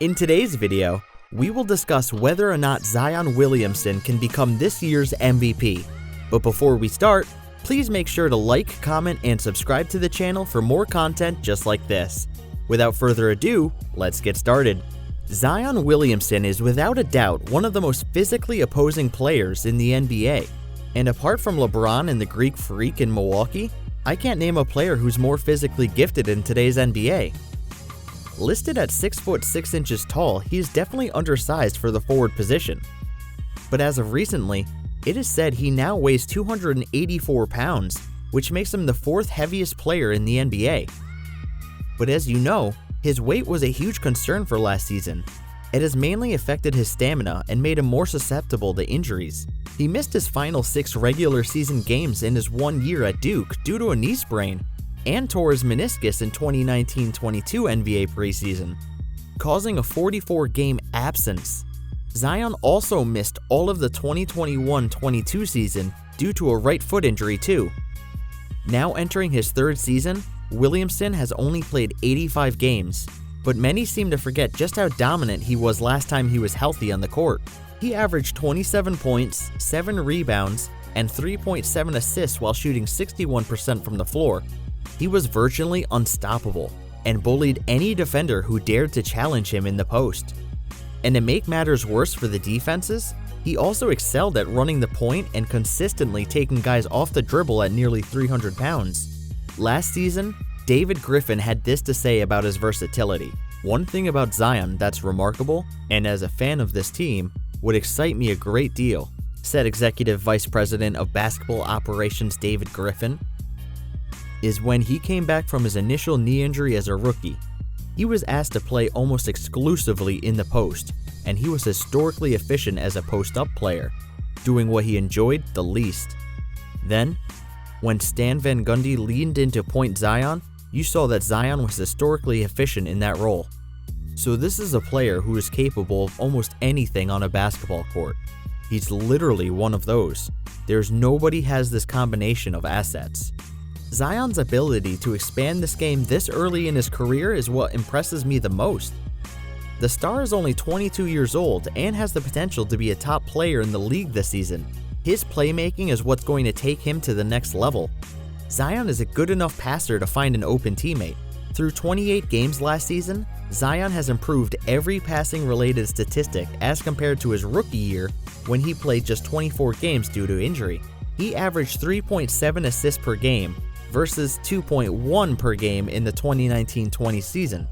In today's video, we will discuss whether or not Zion Williamson can become this year's MVP. But before we start, please make sure to like, comment, and subscribe to the channel for more content just like this. Without further ado, let's get started. Zion Williamson is without a doubt one of the most physically opposing players in the NBA. And apart from LeBron and the Greek Freak in Milwaukee, I can't name a player who's more physically gifted in today's NBA. Listed at 6 foot 6 inches tall, he is definitely undersized for the forward position. But as of recently, it is said he now weighs 284 pounds, which makes him the 4th heaviest player in the NBA. But as you know, his weight was a huge concern for last season. It has mainly affected his stamina and made him more susceptible to injuries. He missed his final 6 regular season games in his 1 year at Duke due to a knee sprain, and tore his meniscus in 2019-22 NBA preseason, causing a 44-game absence. Zion also missed all of the 2021-22 season due to a right foot injury too. Now entering his 3rd season, Williamson has only played 85 games, but many seem to forget just how dominant he was last time he was healthy on the court. He averaged 27 points, 7 rebounds, and 3.7 assists while shooting 61% from the floor. He was virtually unstoppable and bullied any defender who dared to challenge him in the post. And to make matters worse for the defenses, he also excelled at running the point and consistently taking guys off the dribble at nearly 300 pounds. Last season, David Griffin had this to say about his versatility. "One thing about Zion that's remarkable, and as a fan of this team, would excite me a great deal," said Executive Vice President of Basketball Operations David Griffin, "is when he came back from his initial knee injury as a rookie. He was asked to play almost exclusively in the post, and he was historically efficient as a post-up player, doing what he enjoyed the least. Then, when Stan Van Gundy leaned into point Zion, you saw that Zion was historically efficient in that role. So this is a player who is capable of almost anything on a basketball court. He's literally one of those. There's nobody has this combination of assets." Zion's ability to expand this game this early in his career is what impresses me the most. The star is only 22 years old and has the potential to be a top player in the league this season. His playmaking is what's going to take him to the next level. Zion is a good enough passer to find an open teammate. Through 28 games last season, Zion has improved every passing-related statistic as compared to his rookie year when he played just 24 games due to injury. He averaged 3.7 assists per game versus 2.1 per game in the 2019-20 season.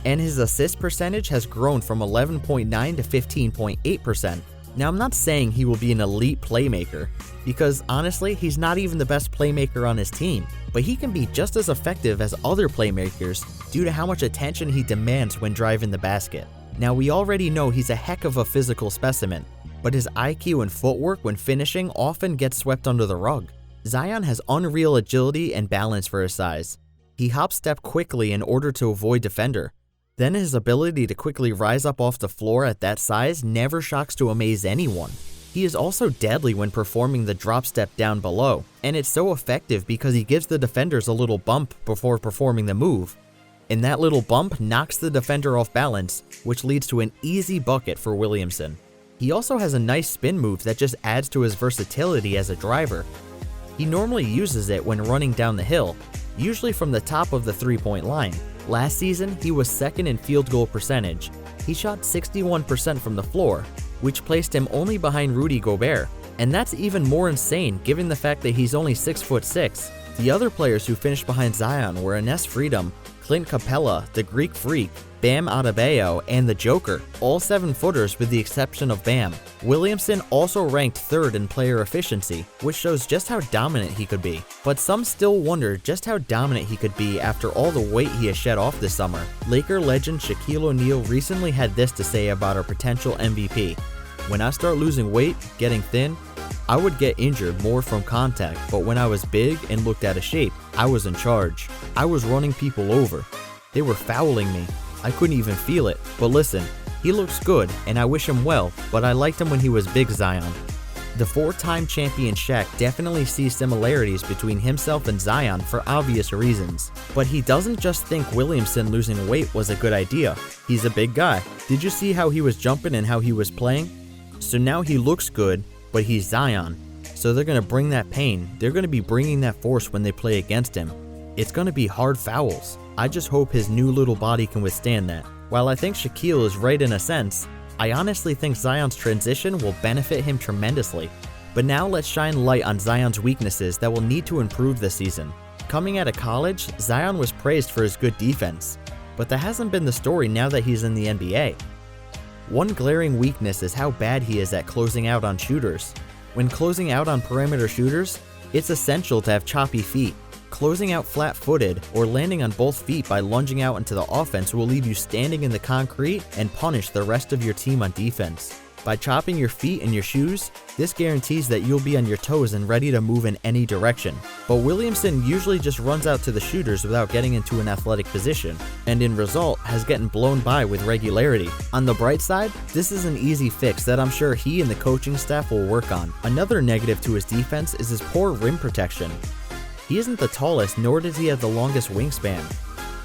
And his assist percentage has grown from 11.9 to 15.8%. Now, I'm not saying he will be an elite playmaker, because honestly, he's not even the best playmaker on his team, but he can be just as effective as other playmakers due to how much attention he demands when driving the basket. Now, we already know he's a heck of a physical specimen, but his IQ and footwork when finishing often gets swept under the rug. Zion has unreal agility and balance for his size. He hops step quickly in order to avoid defender. Then his ability to quickly rise up off the floor at that size never shocks to amaze anyone. He is also deadly when performing the drop step down below, and it's so effective because he gives the defenders a little bump before performing the move. And that little bump knocks the defender off balance, which leads to an easy bucket for Williamson. He also has a nice spin move that just adds to his versatility as a driver. He normally uses it when running down the hill, usually from the top of the three-point line. Last season, he was 2nd in field goal percentage. He shot 61% from the floor, which placed him only behind Rudy Gobert. And that's even more insane given the fact that he's only 6 foot 6. The other players who finished behind Zion were Enes Freedom, Clint Capella, the Greek Freak, Bam Adebayo, and the Joker, all 7-footers with the exception of Bam. Williamson also ranked 3rd in player efficiency, which shows just how dominant he could be. But some still wonder just how dominant he could be after all the weight he has shed off this summer. Laker legend Shaquille O'Neal recently had this to say about our potential MVP. "When I start losing weight, getting thin, I would get injured more from contact, but when I was big and looked out of shape, I was in charge. I was running people over. They were fouling me. I couldn't even feel it. But listen, he looks good and I wish him well, but I liked him when he was big Zion." The four-time champion Shaq definitely sees similarities between himself and Zion for obvious reasons. But he doesn't just think Williamson losing weight was a good idea. He's a big guy. Did you see how he was jumping and how he was playing? So now he looks good, but he's Zion. So they're going to bring that pain. They're going to be bringing that force when they play against him. It's going to be hard fouls. I just hope his new little body can withstand that. While I think Shaquille is right in a sense, I honestly think Zion's transition will benefit him tremendously. But now let's shine light on Zion's weaknesses that will need to improve this season. Coming out of college, Zion was praised for his good defense, but that hasn't been the story now that he's in the NBA. One glaring weakness is how bad he is at closing out on shooters. When closing out on perimeter shooters, it's essential to have choppy feet. Closing out flat-footed or landing on both feet by lunging out into the offense will leave you standing in the concrete and punish the rest of your team on defense. By chopping your feet and your shoes, this guarantees that you'll be on your toes and ready to move in any direction. But Williamson usually just runs out to the shooters without getting into an athletic position, and in result has gotten blown by with regularity. On the bright side, this is an easy fix that I'm sure he and the coaching staff will work on. Another negative to his defense is his poor rim protection. He isn't the tallest, nor does he have the longest wingspan.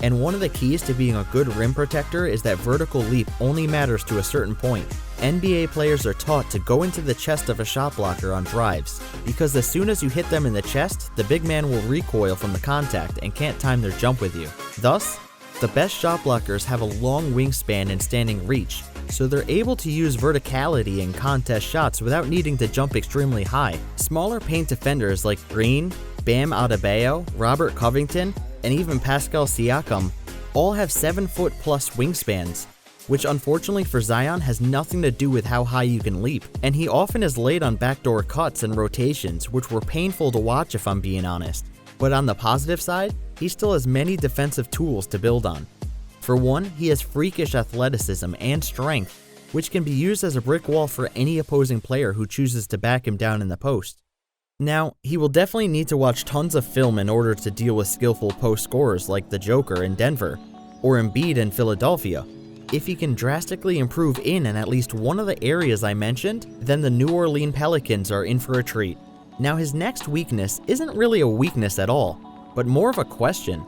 And one of the keys to being a good rim protector is that vertical leap only matters to a certain point. NBA players are taught to go into the chest of a shot blocker on drives, because as soon as you hit them in the chest, the big man will recoil from the contact and can't time their jump with you. Thus, the best shot blockers have a long wingspan and standing reach, so they're able to use verticality in contest shots without needing to jump extremely high. Smaller paint defenders like Green, Bam Adebayo, Robert Covington, and even Pascal Siakam all have 7-foot plus wingspans, which unfortunately for Zion has nothing to do with how high you can leap, and he often is late on backdoor cuts and rotations, which were painful to watch if I'm being honest. But on the positive side, he still has many defensive tools to build on. For one, he has freakish athleticism and strength, which can be used as a brick wall for any opposing player who chooses to back him down in the post. Now, he will definitely need to watch tons of film in order to deal with skillful post scorers like the Joker in Denver, or Embiid in Philadelphia. If he can drastically improve in at least one of the areas I mentioned, then the New Orleans Pelicans are in for a treat. Now his next weakness isn't really a weakness at all, but more of a question.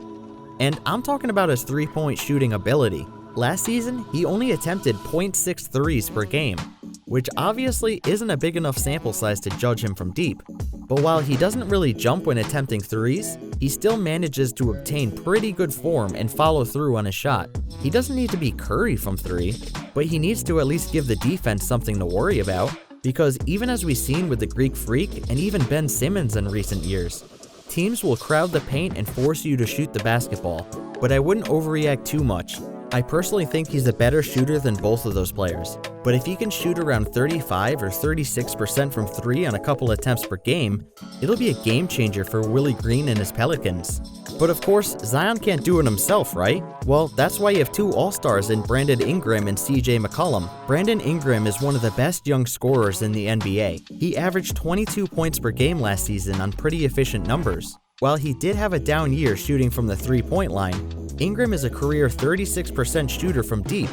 And I'm talking about his three-point shooting ability. Last season, he only attempted 0.6 threes per game, which obviously isn't a big enough sample size to judge him from deep. But while he doesn't really jump when attempting threes, he still manages to obtain pretty good form and follow through on his shot. He doesn't need to be Curry from three, but he needs to at least give the defense something to worry about, because even as we've seen with the Greek Freak and even Ben Simmons in recent years, teams will crowd the paint and force you to shoot the basketball, but I wouldn't overreact too much. I personally think he's a better shooter than both of those players, but if he can shoot around 35 or 36% from three on a couple attempts per game, it'll be a game changer for Willie Green and his Pelicans. But of course, Zion can't do it himself, right? Well, that's why you have two All-Stars in Brandon Ingram and Mccollum. Brandon Ingram is one of the best young scorers in the NBA. He averaged 22 points per game last season on pretty efficient numbers. While he did have a down year shooting from the three-point line, Ingram is a career 36% shooter from deep,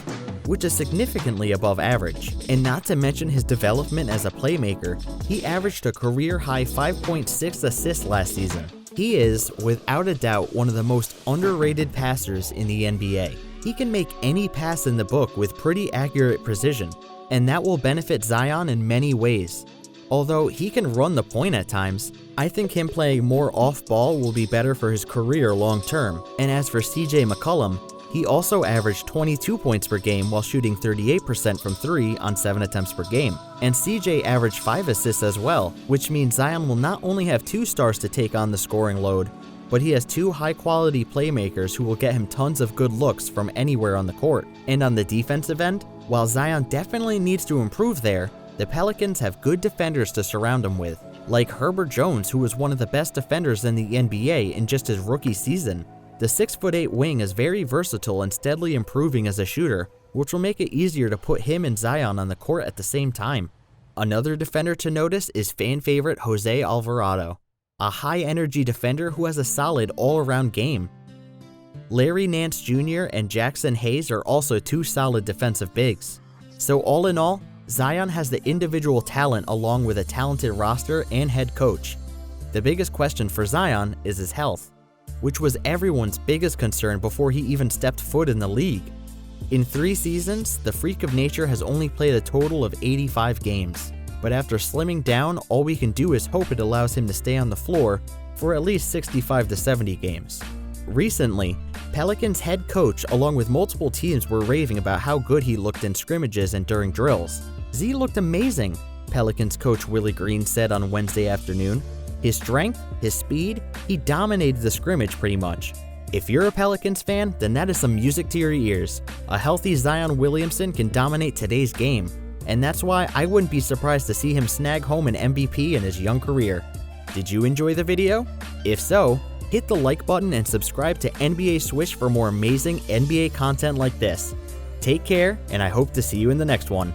which is significantly above average. And not to mention his development as a playmaker, he averaged a career-high 5.6 assists last season. He is, without a doubt, one of the most underrated passers in the NBA. He can make any pass in the book with pretty accurate precision, and that will benefit Zion in many ways. Although he can run the point at times, I think him playing more off-ball will be better for his career long-term. And as for Mccollum, he also averaged 22 points per game while shooting 38% from three on 7 attempts per game. And CJ averaged 5 assists as well, which means Zion will not only have 2 stars to take on the scoring load, but he has 2 high-quality playmakers who will get him tons of good looks from anywhere on the court. And on the defensive end, while Zion definitely needs to improve there, the Pelicans have good defenders to surround him with, like Herbert Jones, who was one of the best defenders in the NBA in just his rookie season. The 6'8" wing is very versatile and steadily improving as a shooter, which will make it easier to put him and Zion on the court at the same time. Another defender to notice is fan favorite Jose Alvarado, a high-energy defender who has a solid all-around game. Larry Nance Jr. and Jackson Hayes are also 2 solid defensive bigs. So all in all, Zion has the individual talent along with a talented roster and head coach. The biggest question for Zion is his health, which was everyone's biggest concern before he even stepped foot in the league. In 3 seasons, the freak of nature has only played a total of 85 games, but after slimming down, all we can do is hope it allows him to stay on the floor for at least 65 to 70 games. Recently, Pelicans head coach along with multiple teams were raving about how good he looked in scrimmages and during drills. Z looked amazing, Pelicans coach Willie Green said on Wednesday afternoon. His strength, his speed, he dominated the scrimmage pretty much. If you're a Pelicans fan, then that is some music to your ears. A healthy Zion Williamson can dominate today's game, and that's why I wouldn't be surprised to see him snag home an MVP in his young career. Did you enjoy the video? If so, hit the like button and subscribe to NBA Swish for more amazing NBA content like this. Take care, and I hope to see you in the next one.